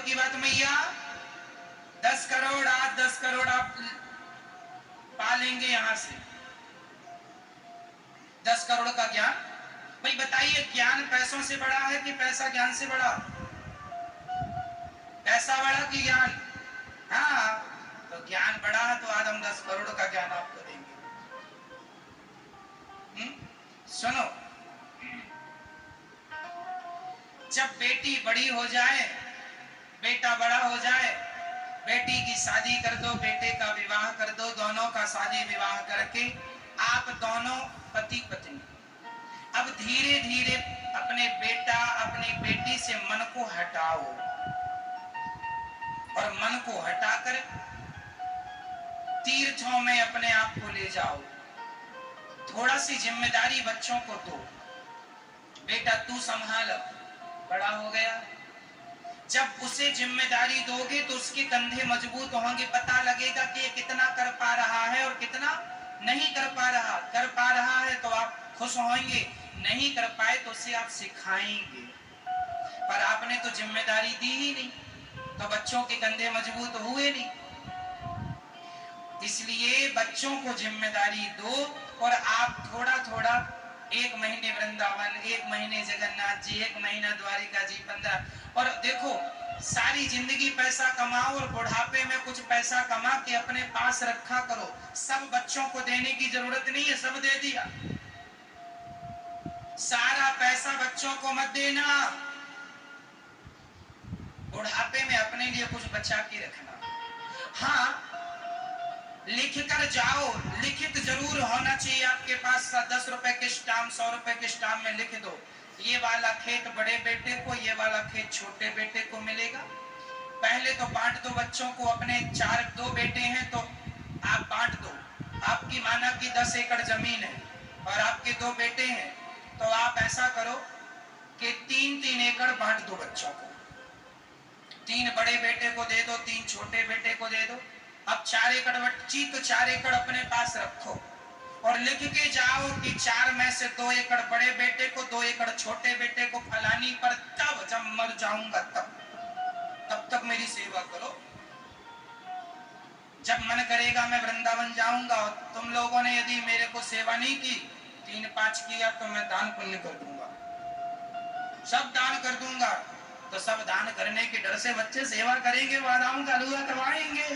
की बात मैया, 10 करोड़ आज 10 करोड़ आप पालेंगे यहां से, 10 करोड़ का ज्ञान। भाई बताइए, ज्ञान पैसों से बड़ा है कि पैसा ज्ञान से बड़ा? पैसा बड़ा कि ज्ञान? हाँ, तो ज्ञान बड़ा है तो आज हम 10 करोड़ का ज्ञान आपको देंगे। सुनो, जब बेटी बड़ी हो जाए, बेटा बड़ा हो जाए, बेटी की शादी कर दो, बेटे का विवाह कर दो, दोनों का शादी विवाह करके आप दोनों पति पत्नी अब धीरे धीरे अपने बेटा अपनी बेटी से मन को हटाओ, और मन को हटाकर तीर्थों में अपने आप को ले जाओ। थोड़ा सी जिम्मेदारी बच्चों को दो, बेटा तू संभाल, बड़ा हो गया। जब उसे जिम्मेदारी दोगे तो उसके कंधे मजबूत होंगे, पता लगेगा कि ये कितना कर पा रहा है और कितना नहीं कर पा रहा। कर पा रहा है तो आप खुश होंगे, नहीं कर पाए तो उसे आप सिखाएंगे। पर आपने तो जिम्मेदारी दी ही नहीं, तो बच्चों के कंधे मजबूत हुए नहीं। इसलिए बच्चों को जिम्मेदारी दो, और आप थोड़ा थोड़ा, 1 महीने वृंदावन, 1 महीने जगन्नाथ जी, 1 महीना द्वारिका जी, 15। और देखो, सारी जिंदगी पैसा कमाओ और बुढ़ापे में कुछ पैसा कमा के अपने पास रखा करो। सब बच्चों को देने की जरूरत नहीं है, सब दे दिया। सारा पैसा बच्चों को मत देना, बुढ़ापे में अपने लिए कुछ बचा के रखना। हाँ, लिख कर जाओ, लिखित जरूर होना चाहिए आपके पास। 10 रुपए के स्टाम्प, 100 रुपए के स्टाम्प में लिख दो, ये वाला खेत बड़े बेटे को, ये वाला खेत छोटे बेटे को मिलेगा। पहले तो बांट दो बच्चों को, अपने 2 बेटे हैं तो आप बांट दो। आपकी माना कि 10 एकड़ जमीन है और आपके 2 बेटे हैं, तो आप ऐसा करो कि 3-3 एकड़ बांट दो बच्चों को। 3 बड़े बेटे को दे दो, 3 छोटे बेटे को दे दो। अब 4 एकड़ बच्ची, तो 4 एकड़ अपने पास रखो और लिख के जाओ कि 4 में से 2 एकड़ बड़े बेटे को, 2 एकड़ छोटे बेटे को, फलानी पर, तब जब मर जाऊंगा तब तक मेरी सेवा करो। जब मन करेगा मैं वृंदावन जाऊंगा, और तुम लोगों ने यदि मेरे को सेवा नहीं की, 3-5 किया, तो मैं दान पुण्य कर दूंगा, सब दान कर दूंगा। तो सब दान करने के डर से बच्चे सेवा करेंगे, बाधाओं का लुआ करवाएंगे।